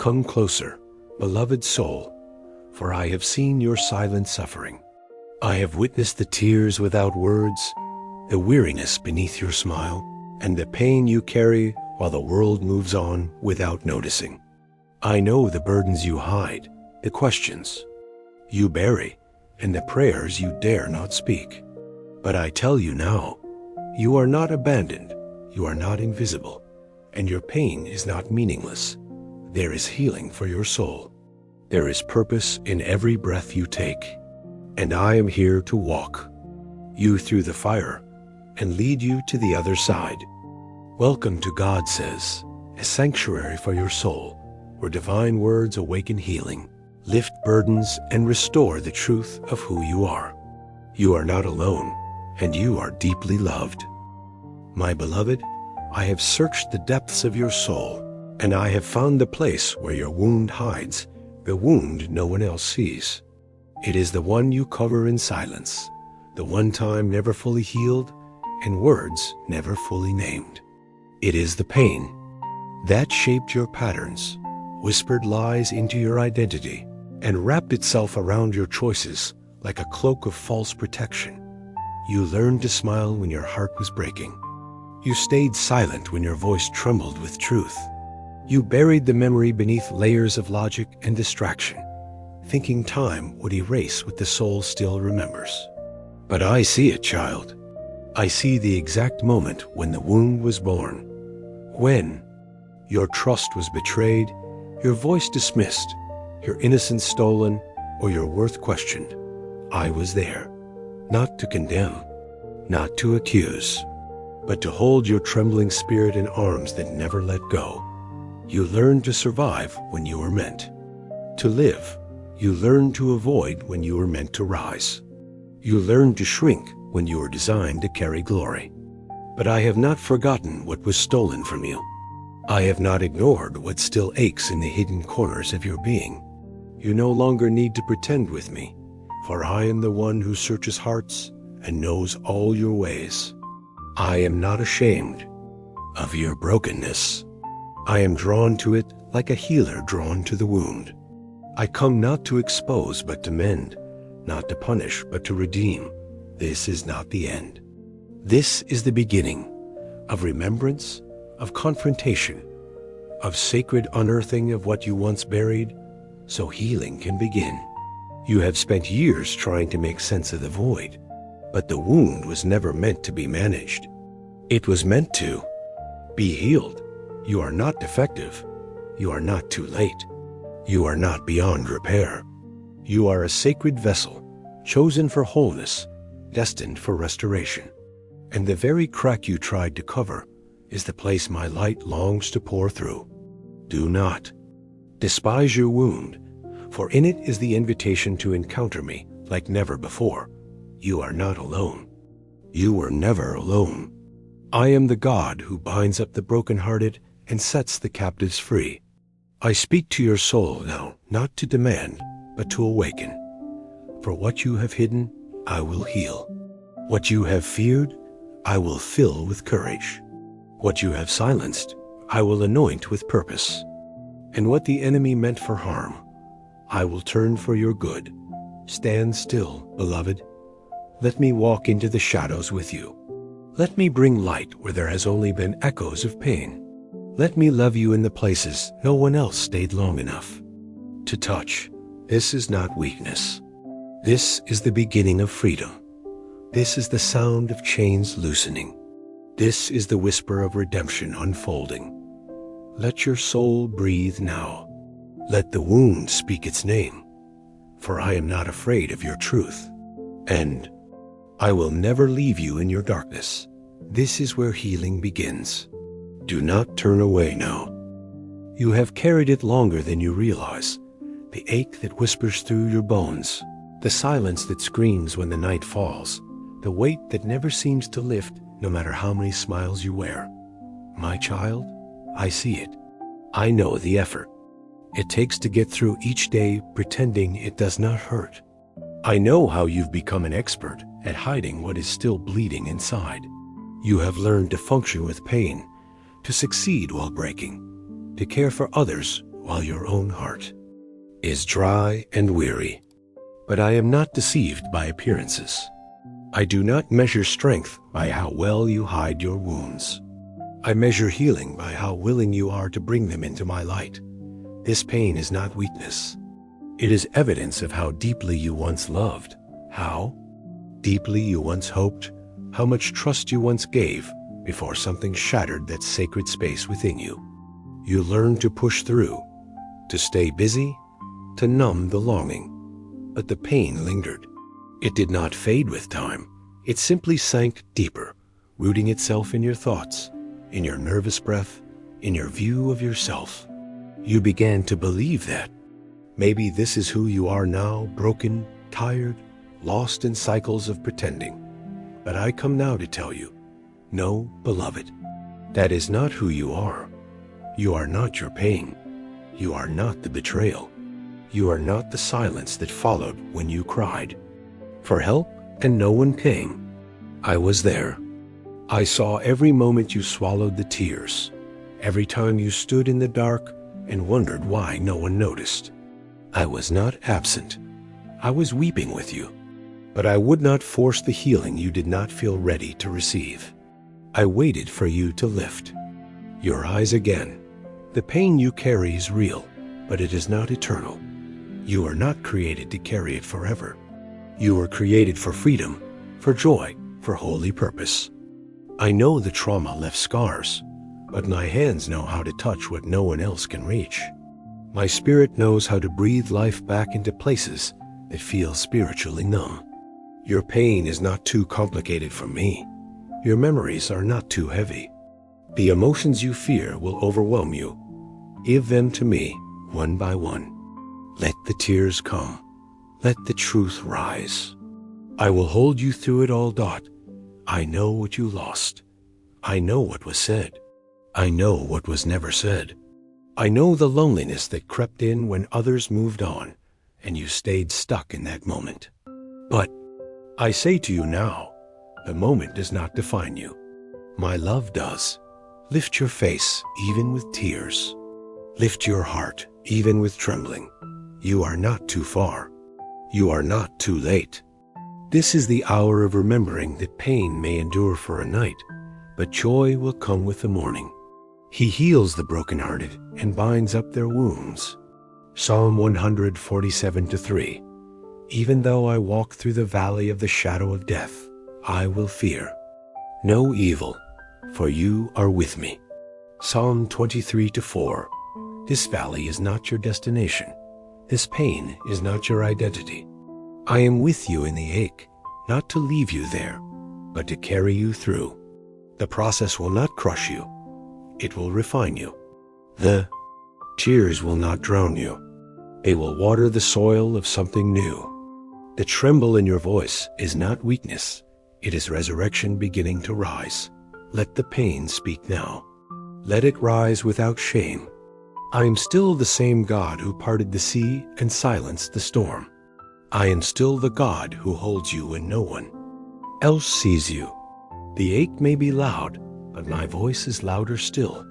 Come closer, beloved soul, for I have seen your silent suffering. I have witnessed the tears without words, the weariness beneath your smile, and the pain you carry while the world moves on without noticing. I know the burdens you hide, the questions you bury, and the prayers you dare not speak. But I tell you now, you are not abandoned, you are not invisible, and your pain is not meaningless. There is healing for your soul. There is purpose in every breath you take, and I am here to walk you through the fire and lead you to the other side. Welcome to God Says, a sanctuary for your soul, where divine words awaken healing, lift burdens, and restore the truth of who you are. You are not alone, and you are deeply loved. My beloved, I have searched the depths of your soul, and I have found the place where your wound hides, the wound no one else sees. It is the one you cover in silence, the one time never fully healed, and words never fully named. It is the pain that shaped your patterns, whispered lies into your identity, and wrapped itself around your choices like a cloak of false protection. You learned to smile when your heart was breaking. You stayed silent when your voice trembled with truth. You buried the memory beneath layers of logic and distraction, thinking time would erase what the soul still remembers. But I see it, child. I see the exact moment when the wound was born, when your trust was betrayed, your voice dismissed, your innocence stolen, or your worth questioned. I was there, not to condemn, not to accuse, but to hold your trembling spirit in arms that never let go. You learned to survive when you were meant to live. You learned to avoid when you were meant to rise. You learned to shrink when you were designed to carry glory. But I have not forgotten what was stolen from you. I have not ignored what still aches in the hidden corners of your being. You no longer need to pretend with me, for I am the one who searches hearts and knows all your ways. I am not ashamed of your brokenness. I am drawn to it like a healer drawn to the wound. I come not to expose but to mend, not to punish but to redeem. This is not the end. This is the beginning of remembrance, of confrontation, of sacred unearthing of what you once buried, so healing can begin. You have spent years trying to make sense of the void, but the wound was never meant to be managed. It was meant to be healed. You are not defective. You are not too late. You are not beyond repair. You are a sacred vessel, chosen for wholeness, destined for restoration. And the very crack you tried to cover is the place my light longs to pour through. Do not despise your wound, for in it is the invitation to encounter me like never before. You are not alone. You were never alone. I am the God who binds up the brokenhearted and sets the captives free. I speak to your soul now, not to demand, but to awaken. For what you have hidden, I will heal. What you have feared, I will fill with courage. What you have silenced, I will anoint with purpose. And what the enemy meant for harm, I will turn for your good. Stand still, beloved. Let me walk into the shadows with you. Let me bring light where there has only been echoes of pain. Let me love you in the places no one else stayed long enough to touch. This is not weakness. This is the beginning of freedom. This is the sound of chains loosening. This is the whisper of redemption unfolding. Let your soul breathe now. Let the wound speak its name, for I am not afraid of your truth. And I will never leave you in your darkness. This is where healing begins. Do not turn away now. You have carried it longer than you realize. The ache that whispers through your bones, the silence that screams when the night falls, the weight that never seems to lift no matter how many smiles you wear. My child, I see it. I know the effort it takes to get through each day pretending it does not hurt. I know how you've become an expert at hiding what is still bleeding inside. You have learned to function with pain, to succeed while breaking, to care for others while your own heart is dry and weary. But I am not deceived by appearances. I do not measure strength by how well you hide your wounds. I measure healing by how willing you are to bring them into my light. This pain is not weakness. It is evidence of how deeply you once loved, how deeply you once hoped, how much trust you once gave before something shattered that sacred space within you. You learned to push through, to stay busy, to numb the longing. But the pain lingered. It did not fade with time. It simply sank deeper, rooting itself in your thoughts, in your nervous breath, in your view of yourself. You began to believe that maybe this is who you are now, broken, tired, lost in cycles of pretending. But I come now to tell you, no, beloved, that is not who you are. You are not your pain. You are not the betrayal. You are not the silence that followed when you cried for help and no one came. I was there. I saw every moment you swallowed the tears, every time you stood in the dark and wondered why no one noticed. I was not absent. I was weeping with you. But I would not force the healing you did not feel ready to receive. I waited for you to lift your eyes again. The pain you carry is real, but it is not eternal. You are not created to carry it forever. You were created for freedom, for joy, for holy purpose. I know the trauma left scars, but my hands know how to touch what no one else can reach. My spirit knows how to breathe life back into places that feel spiritually numb. Your pain is not too complicated for me. Your memories are not too heavy. The emotions you fear will overwhelm you. Give them to me, one by one. Let the tears come. Let the truth rise. I will hold you through it all. I know what you lost. I know what was said. I know what was never said. I know the loneliness that crept in when others moved on, and you stayed stuck in that moment. But I say to you now, the moment does not define you. My love does. Lift your face, even with tears. Lift your heart, even with trembling. You are not too far. You are not too late. This is the hour of remembering that pain may endure for a night, but joy will come with the morning. He heals the brokenhearted and binds up their wounds. Psalm 147:3. Even though I walk through the valley of the shadow of death, I will fear no evil, for you are with me. Psalm 23:4. This valley is not your destination. This pain is not your identity. I am with you in the ache, not to leave you there, but to carry you through. The process will not crush you. It will refine you. The tears will not drown you. They will water the soil of something new. The tremble in your voice is not weakness. It is resurrection beginning to rise. Let the pain speak now. Let it rise without shame. I am still the same God who parted the sea and silenced the storm. I am still the God who holds you when no one else sees you. The ache may be loud, but my voice is louder still.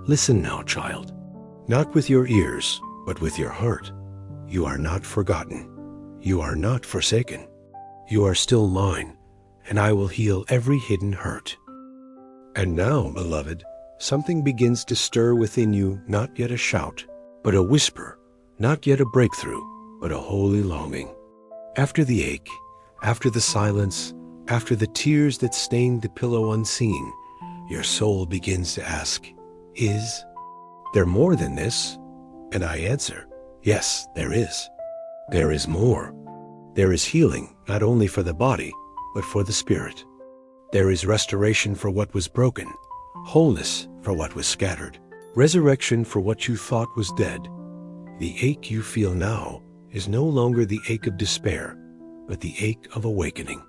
Listen now, child. Not with your ears, but with your heart. You are not forgotten. You are not forsaken. You are still mine, and I will heal every hidden hurt. And now, beloved, something begins to stir within you, not yet a shout, but a whisper, not yet a breakthrough, but a holy longing. After the ache, after the silence, after the tears that stained the pillow unseen, your soul begins to ask, is there more than this? And I answer, yes, there is. There is more. There is healing, not only for the body, but for the spirit. There is restoration for what was broken, wholeness for what was scattered, resurrection for what you thought was dead. The ache you feel now is no longer the ache of despair, but the ache of awakening.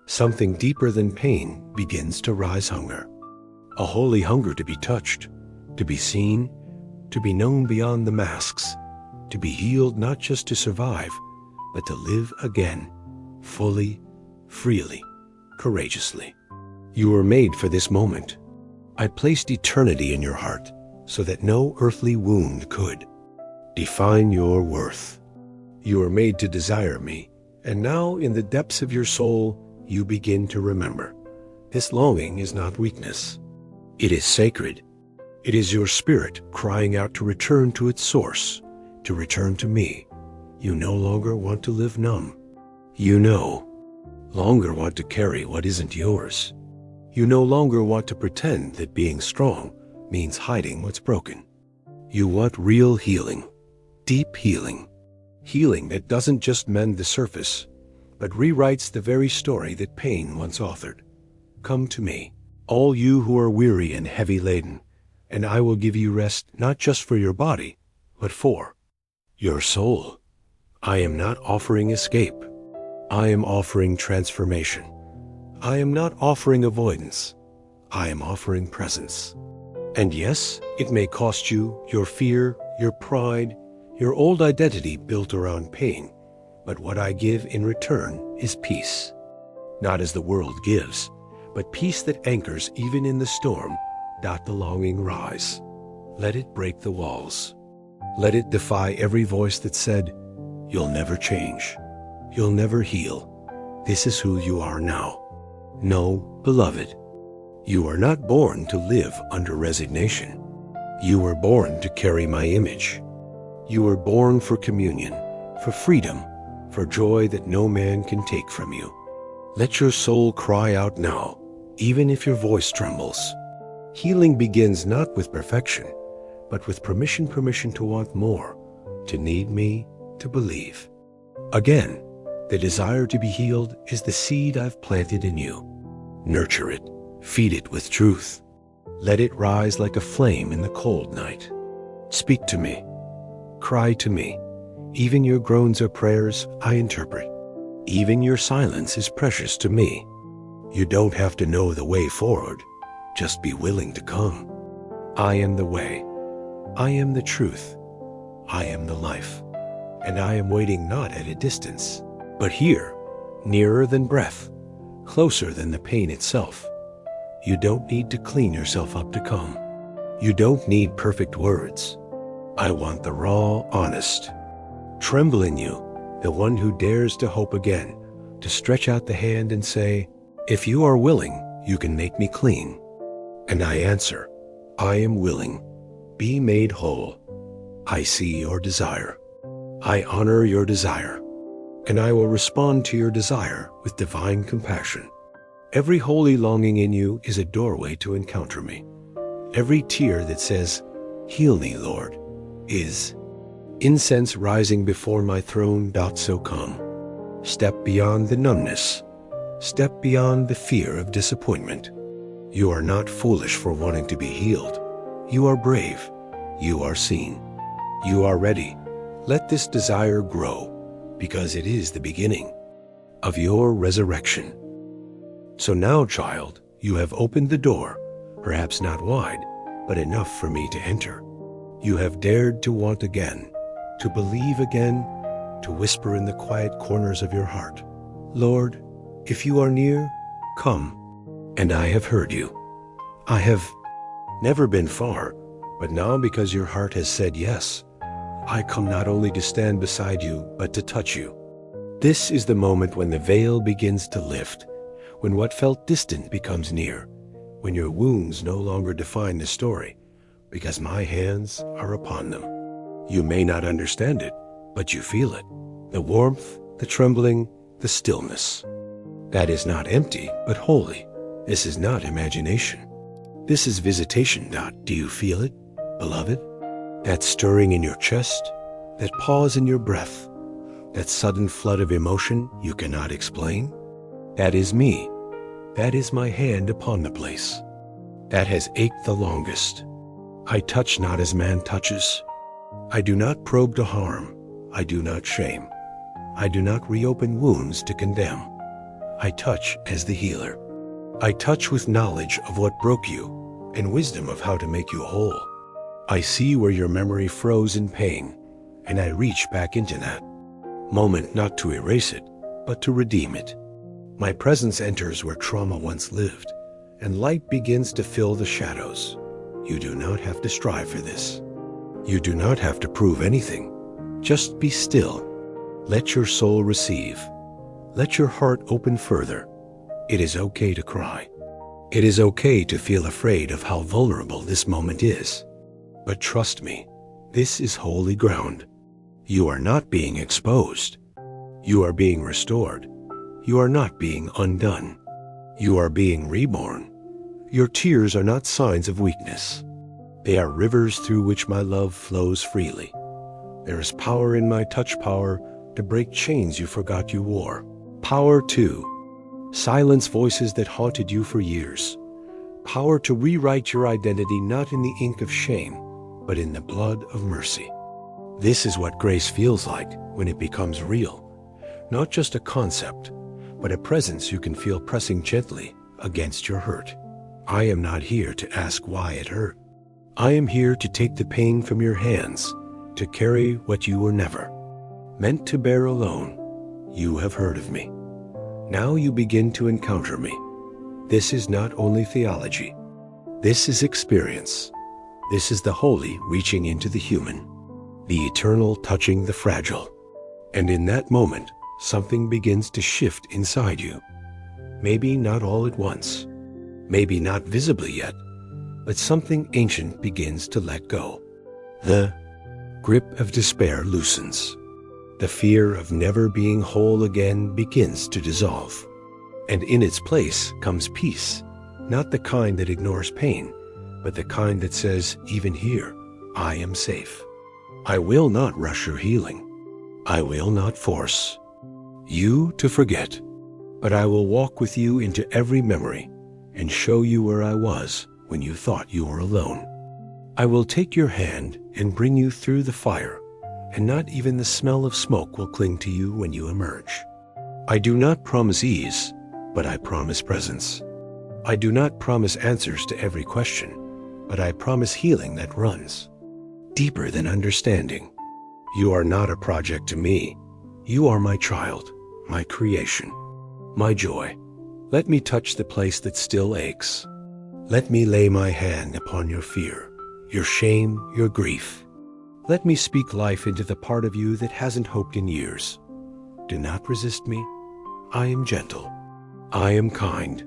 Something deeper than pain begins to rise hunger. A holy hunger to be touched, to be seen, to be known beyond the masks, to be healed not just to survive, but to live again, fully, freely, courageously. You were made for this moment. I placed eternity in your heart so that no earthly wound could. define your worth. You are made to desire me, and now in the depths of your soul, you begin to remember. This longing is not weakness. It is sacred. It is your spirit crying out to return to its source, to return to me. You no longer want to live numb. You no longer want to carry what isn't yours. You no longer want to pretend that being strong means hiding what's broken. You want real healing, deep healing, healing that doesn't just mend the surface, but rewrites the very story that pain once authored. Come to me, all you who are weary and heavy laden, and I will give you rest not just for your body, but for your soul. I am not offering escape. I am offering transformation. I am not offering avoidance. I am offering presence. And yes, it may cost you your fear, your pride, your old identity built around pain, but what I give in return is peace. Not as the world gives, but peace that anchors even in the storm. Let the longing rise. Let it break the walls. Let it defy every voice that said, "You'll never change. You'll never heal. This is who you are now." No, beloved, you are not born to live under resignation. You were born to carry my image. You were born for communion, for freedom, for joy that no man can take from you. Let your soul cry out now, even if your voice trembles. Healing begins not with perfection, but with permission to want more, to need me, to believe. Again, the desire to be healed is the seed I've planted in you. Nurture it, feed it with truth. Let it rise like a flame in the cold night. Speak to me, cry to me. Even your groans are prayers I interpret. Even your silence is precious to me. You don't have to know the way forward. Just be willing to come. I am the way. I am the truth. I am the life. And I am waiting not at a distance, but here, nearer than breath, closer than the pain itself. You don't need to clean yourself up to come. You don't need perfect words. I want the raw, honest. Tremble in you, the one who dares to hope again, to stretch out the hand and say, "If you are willing, you can make me clean." And I answer, I am willing. Be made whole. I see your desire. I honor your desire. And I will respond to your desire with divine compassion. Every holy longing in you is a doorway to encounter me. Every tear that says, "Heal me, Lord," is incense rising before my throne. So come. Step beyond the numbness. Step beyond the fear of disappointment. You are not foolish for wanting to be healed. You are brave. You are seen. You are ready. Let this desire grow, because it is the beginning of your resurrection. So now, child, you have opened the door, perhaps not wide, but enough for me to enter. You have dared to want again, to believe again, to whisper in the quiet corners of your heart, "Lord, if you are near, come." And I have heard you. I have never been far, but now because your heart has said yes, I come not only to stand beside you, but to touch you. This is the moment when the veil begins to lift, when what felt distant becomes near, when your wounds no longer define the story, because my hands are upon them. You may not understand it, but you feel it. The warmth, the trembling, the stillness. That is not empty, but holy. This is not imagination. This is visitation. Do you feel it, beloved? That stirring in your chest, that pause in your breath, that sudden flood of emotion you cannot explain? That is me. That is my hand upon the place. That has ached the longest. I touch not as man touches. I do not probe to harm. I do not shame. I do not reopen wounds to condemn. I touch as the healer. I touch with knowledge of what broke you and wisdom of how to make you whole. I see where your memory froze in pain, and I reach back into that moment not to erase it, but to redeem it. My presence enters where trauma once lived, and light begins to fill the shadows. You do not have to strive for this. You do not have to prove anything. Just be still. Let your soul receive. Let your heart open further. It is okay to cry. It is okay to feel afraid of how vulnerable this moment is. But trust me, this is holy ground. You are not being exposed. You are being restored. You are not being undone. You are being reborn. Your tears are not signs of weakness. They are rivers through which my love flows freely. There is power in my touch, power to break chains you forgot you wore. Power to silence voices that haunted you for years. Power to rewrite your identity not in the ink of shame, but in the blood of mercy. This is what grace feels like when it becomes real. Not just a concept, but a presence you can feel pressing gently against your hurt. I am not here to ask why it hurt. I am here to take the pain from your hands, to carry what you were never meant to bear alone. You have heard of me. Now you begin to encounter me. This is not only theology. This is experience. This is the holy reaching into the human, the eternal touching the fragile. And in that moment, something begins to shift inside you. Maybe not all at once. Maybe not visibly yet, but something ancient begins to let go. The grip of despair loosens. The fear of never being whole again begins to dissolve. And in its place comes peace, not the kind that ignores pain, but the kind that says, even here, I am safe. I will not rush your healing. I will not force you to forget, but I will walk with you into every memory and show you where I was when you thought you were alone. I will take your hand and bring you through the fire, and not even the smell of smoke will cling to you when you emerge. I do not promise ease, but I promise presence. I do not promise answers to every question, but I promise healing that runs deeper than understanding. You are not a project to me. You are my child, my creation, my joy. Let me touch the place that still aches. Let me lay my hand upon your fear, your shame, your grief. Let me speak life into the part of you that hasn't hoped in years. Do not resist me. I am gentle. I am kind.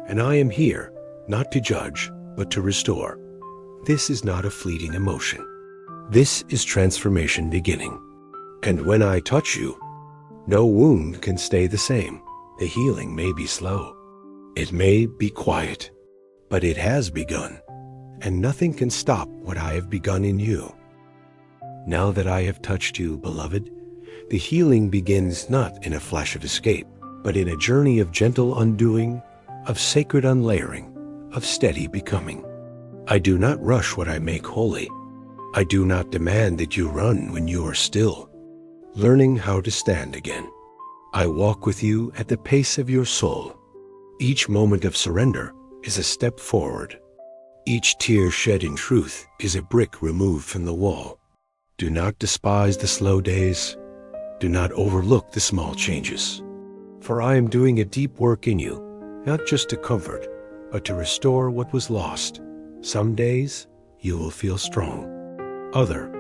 And I am here, not to judge, but to restore. This is not a fleeting emotion. This is transformation beginning. And when I touch you, no wound can stay the same. The healing may be slow. It may be quiet, but it has begun, and nothing can stop what I have begun in you. Now that I have touched you, beloved, the healing begins not in a flash of escape, but in a journey of gentle undoing, of sacred unlayering, of steady becoming. I do not rush what I make holy. I do not demand that you run when you are still, learning how to stand again. I walk with you at the pace of your soul. Each moment of surrender is a step forward. Each tear shed in truth is a brick removed from the wall. Do not despise the slow days. Do not overlook the small changes. For I am doing a deep work in you, not just to comfort, but to restore what was lost. Some days you will feel strong. Other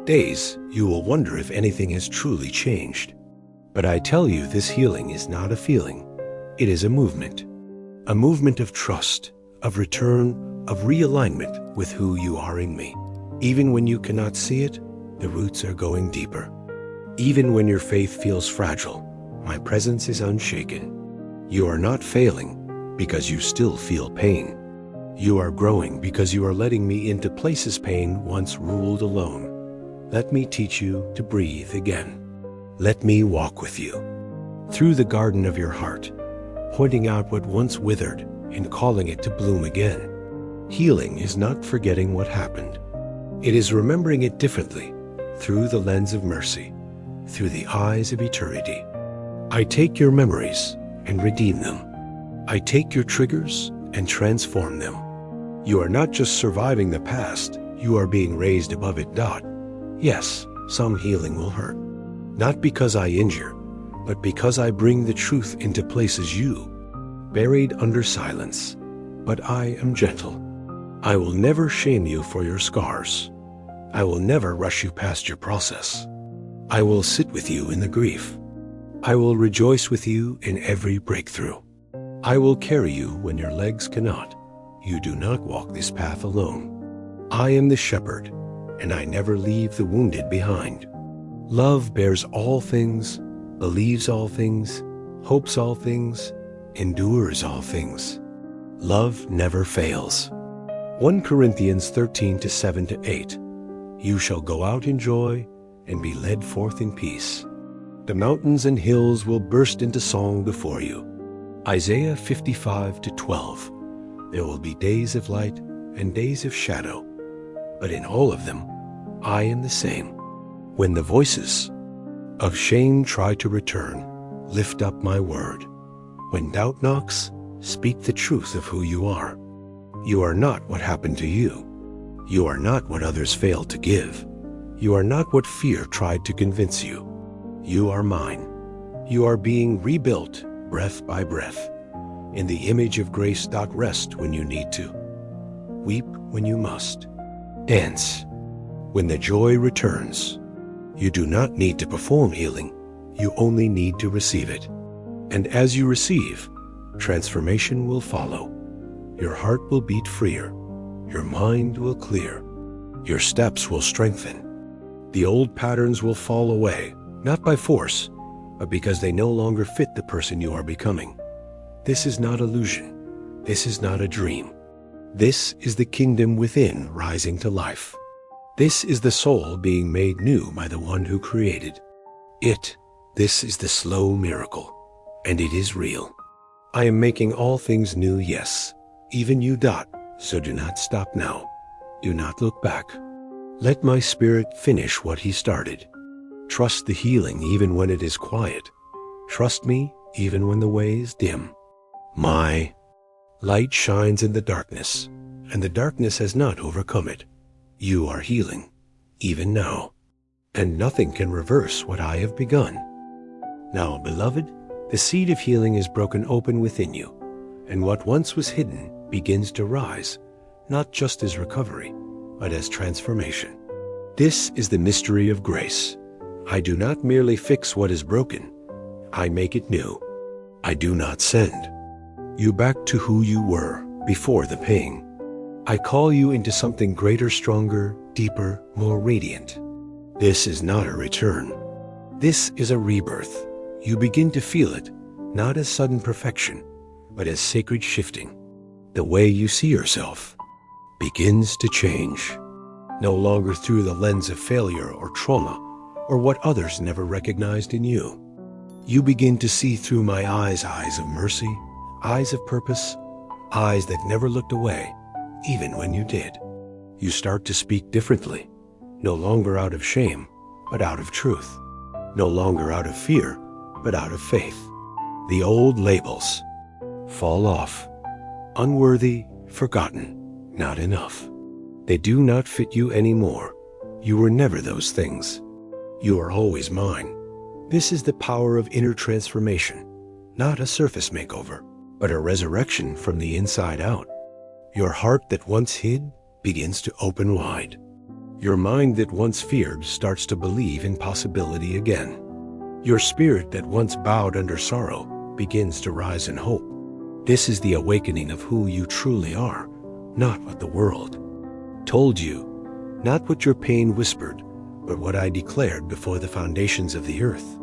days you will wonder if anything has truly changed. But I tell you, this healing is not a feeling. It is a movement of trust, of return, of realignment with who you are in me. Even when you cannot see it, the roots are going deeper. Even when your faith feels fragile, my presence is unshaken. You are not failing because you still feel pain. You are growing because you are letting me into places pain once ruled alone. Let me teach you to breathe again. Let me walk with you through the garden of your heart, pointing out what once withered and calling it to bloom again. Healing is not forgetting what happened. It is remembering it differently, through the lens of mercy, through the eyes of eternity. I take your memories and redeem them. I take your triggers and transform them. You are not just surviving the past, you are being raised above it. Yes, some healing will hurt. Not because I injure, but because I bring the truth into places you buried under silence. But I am gentle. I will never shame you for your scars. I will never rush you past your process. I will sit with you in the grief. I will rejoice with you in every breakthrough. I will carry you when your legs cannot. You do not walk this path alone. I am the shepherd, and I never leave the wounded behind. Love bears all things, believes all things, hopes all things, endures all things. Love never fails. 1 Corinthians 13:7-8. You shall go out in joy and be led forth in peace. The mountains and hills will burst into song before you. Isaiah 55:12. There will be days of light and days of shadow, but in all of them, I am the same. When the voices of shame try to return, lift up my word. When doubt knocks, speak the truth of who you are. You are not what happened to you. You are not what others failed to give. You are not what fear tried to convince you. You are mine. You are being rebuilt breath by breath. In the image of grace. Rest when you need to. Weep when you must. Dance when the joy returns. You do not need to perform healing. You only need to receive it. And as you receive, transformation will follow. Your heart will beat freer. Your mind will clear. Your steps will strengthen. The old patterns will fall away, not by force, but because they no longer fit the person you are becoming. This is not illusion. This is not a dream. This is the kingdom within rising to life. This is the soul being made new by the one who created it. This is the slow miracle, and it is real. I am making all things new, yes, even you. So do not stop now. Do not look back. Let my spirit finish what he started. Trust the healing even when it is quiet. Trust me even when the way is dim. My light shines in the darkness, and the darkness has not overcome it. You are healing, even now, and nothing can reverse what I have begun. Now, beloved, the seed of healing is broken open within you, and what once was hidden begins to rise, not just as recovery, but as transformation. This is the mystery of grace. I do not merely fix what is broken. I make it new. I do not send you back to who you were before the pain. I call you into something greater, stronger, deeper, more radiant. This is not a return. This is a rebirth. You begin to feel it, not as sudden perfection, but as sacred shifting. The way you see yourself begins to change, no longer through the lens of failure or trauma or what others never recognized in you. You begin to see through my eyes of mercy, eyes of purpose, eyes that never looked away, even when you did. You start to speak differently, no longer out of shame, but out of truth, no longer out of fear, but out of faith. The old labels fall off. Unworthy, forgotten, not enough. They do not fit you anymore. You were never those things. You are always mine. This is the power of inner transformation, not a surface makeover, but a resurrection from the inside out. Your heart that once hid begins to open wide. Your mind that once feared starts to believe in possibility again. Your spirit that once bowed under sorrow begins to rise in hope. This is the awakening of who you truly are, not what the world told you, not what your pain whispered, but what I declared before the foundations of the earth.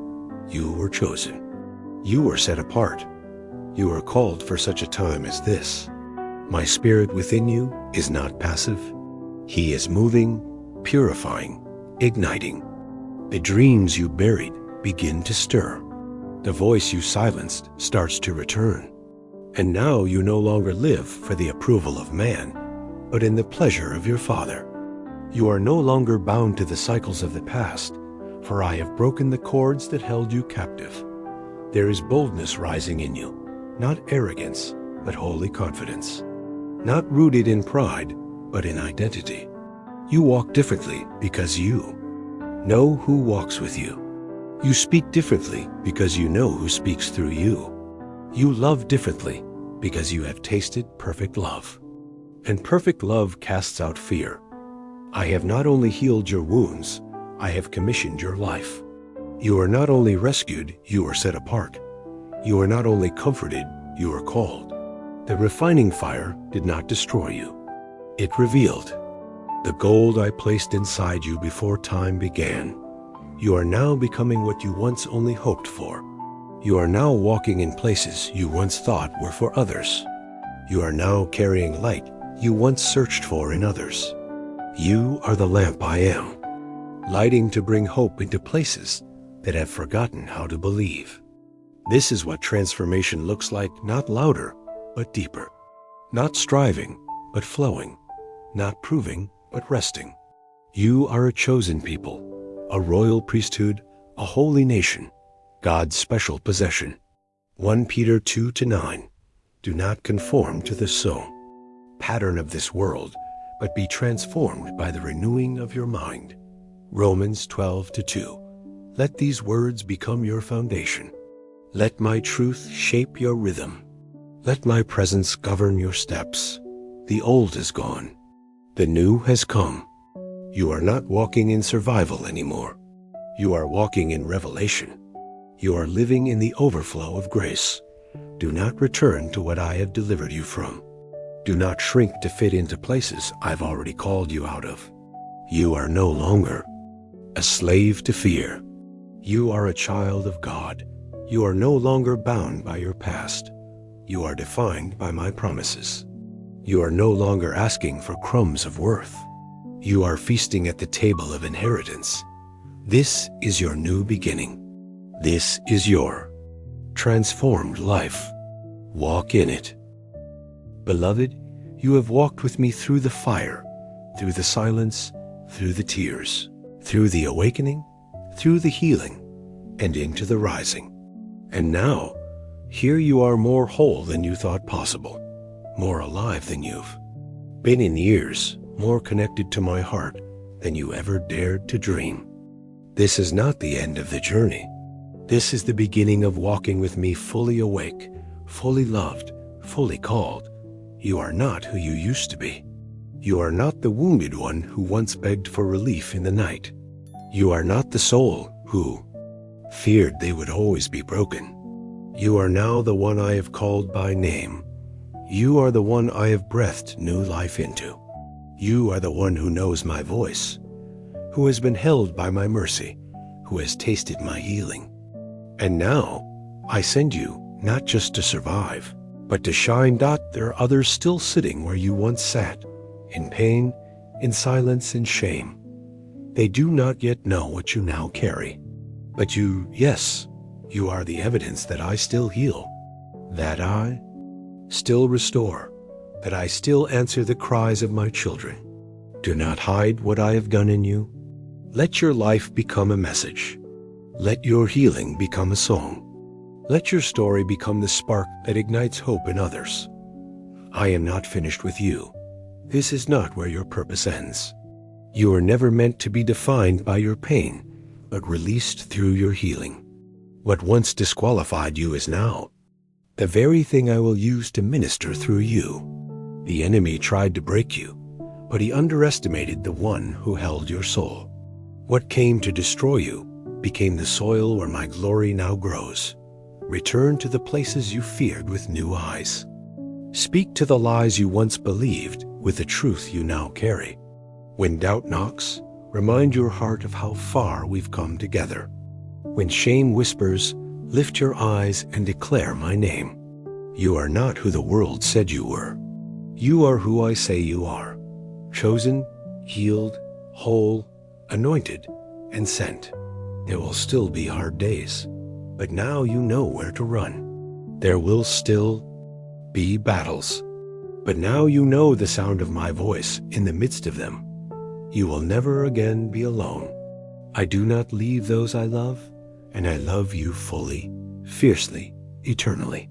You were chosen. You were set apart. You were called for such a time as this. My spirit within you is not passive. He is moving, purifying, igniting. The dreams you buried begin to stir. The voice you silenced starts to return. And now you no longer live for the approval of man, but in the pleasure of your Father. You are no longer bound to the cycles of the past, for I have broken the cords that held you captive. There is boldness rising in you, not arrogance, but holy confidence. Not rooted in pride, but in identity. You walk differently because you know who walks with you. You speak differently because you know who speaks through you. You love differently because you have tasted perfect love. And perfect love casts out fear. I have not only healed your wounds, I have commissioned your life. You are not only rescued, you are set apart. You are not only comforted, you are called. The refining fire did not destroy you. It revealed the gold I placed inside you before time began. You are now becoming what you once only hoped for. You are now walking in places you once thought were for others. You are now carrying light you once searched for in others. You are the lamp I am, lighting to bring hope into places that have forgotten how to believe. This is what transformation looks like, not louder, but deeper. Not striving, but flowing. Not proving, but resting. You are a chosen people, a royal priesthood, a holy nation, God's special possession. 1 Peter 2-9. Do not conform to the pattern of this world, but be transformed by the renewing of your mind. Romans 12-2. Let these words become your foundation. Let my truth shape your rhythm. Let my presence govern your steps. The old is gone. The new has come. You are not walking in survival anymore. You are walking in revelation. You are living in the overflow of grace. Do not return to what I have delivered you from. Do not shrink to fit into places I've already called you out of. You are no longer a slave to fear. You are a child of God. You are no longer bound by your past. You are defined by my promises. You are no longer asking for crumbs of worth. You are feasting at the table of inheritance. This is your new beginning. This is your transformed life. Walk in it. Beloved, you have walked with me through the fire, through the silence, through the tears, through the awakening, through the healing, and into the rising. And now, here you are, more whole than you thought possible, more alive than you've been in years, more connected to my heart than you ever dared to dream. This is not the end of the journey. This is the beginning of walking with me fully awake, fully loved, fully called. You are not who you used to be. You are not the wounded one who once begged for relief in the night. You are not the soul who feared they would always be broken. You are now the one I have called by name. You are the one I have breathed new life into. You are the one who knows my voice, who has been held by my mercy, who has tasted my healing. And now I send you not just to survive, but to shine. There are others still sitting where you once sat, in pain, in silence, in shame. They do not yet know what you now carry. But yes, you are the evidence that I still heal, that I still restore, that I still answer the cries of my children. Do not hide what I have done in you. Let your life become a message. Let your healing become a song. Let your story become the spark that ignites hope in others. I am not finished with you. This is not where your purpose ends. You are never meant to be defined by your pain, but released through your healing. What once disqualified you is now the very thing I will use to minister through you. The enemy tried to break you, but he underestimated the one who held your soul. What came to destroy you became the soil where my glory now grows. Return to the places you feared with new eyes. Speak to the lies you once believed with the truth you now carry. When doubt knocks, remind your heart of how far we've come together. When shame whispers, lift your eyes and declare my name. You are not who the world said you were. You are who I say you are. Chosen, healed, whole, anointed, and sent. There will still be hard days, but now you know where to run. There will still be battles, but now you know the sound of my voice in the midst of them. You will never again be alone. I do not leave those I love, and I love you fully, fiercely, eternally.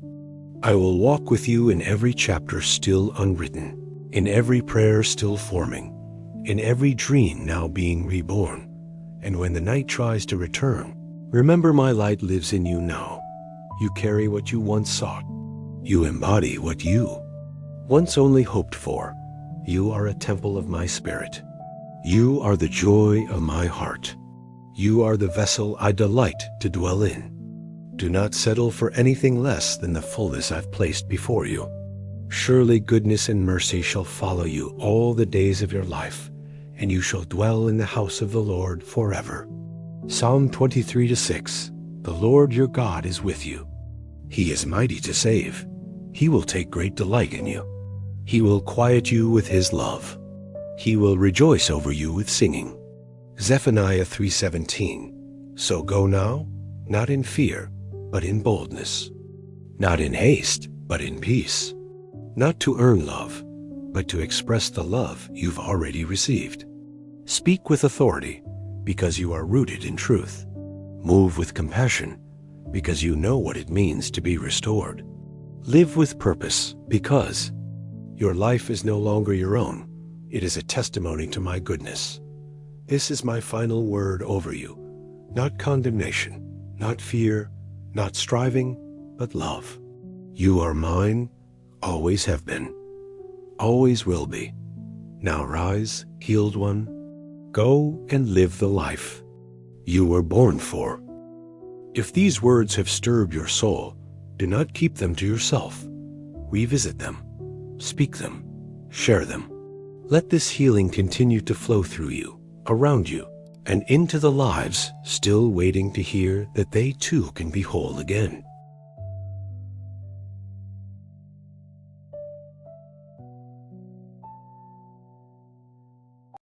I will walk with you in every chapter still unwritten, in every prayer still forming, in every dream now being reborn. And when the night tries to return, remember my light lives in you now. You carry what you once sought. You embody what you once only hoped for. You are a temple of my spirit. You are the joy of my heart. You are the vessel I delight to dwell in. Do not settle for anything less than the fullness I've placed before you. Surely goodness and mercy shall follow you all the days of your life, and you shall dwell in the house of the Lord forever. Psalm 23:6. The Lord your God is with you. He is mighty to save. He will take great delight in you. He will quiet you with his love. He will rejoice over you with singing. Zephaniah 3:17. So go now, not in fear, but in boldness. Not in haste, but in peace. Not to earn love, but to express the love you've already received. Speak with authority, because you are rooted in truth. Move with compassion, because you know what it means to be restored. Live with purpose, because your life is no longer your own. It is a testimony to my goodness. This is my final word over you. Not condemnation, not fear, not striving, but love. You are mine, always have been, always will be. Now rise, healed one. Go and live the life you were born for. If these words have stirred your soul, do not keep them to yourself. Revisit them, speak them, share them. Let this healing continue to flow through you, around you, and into the lives still waiting to hear that they too can be whole again.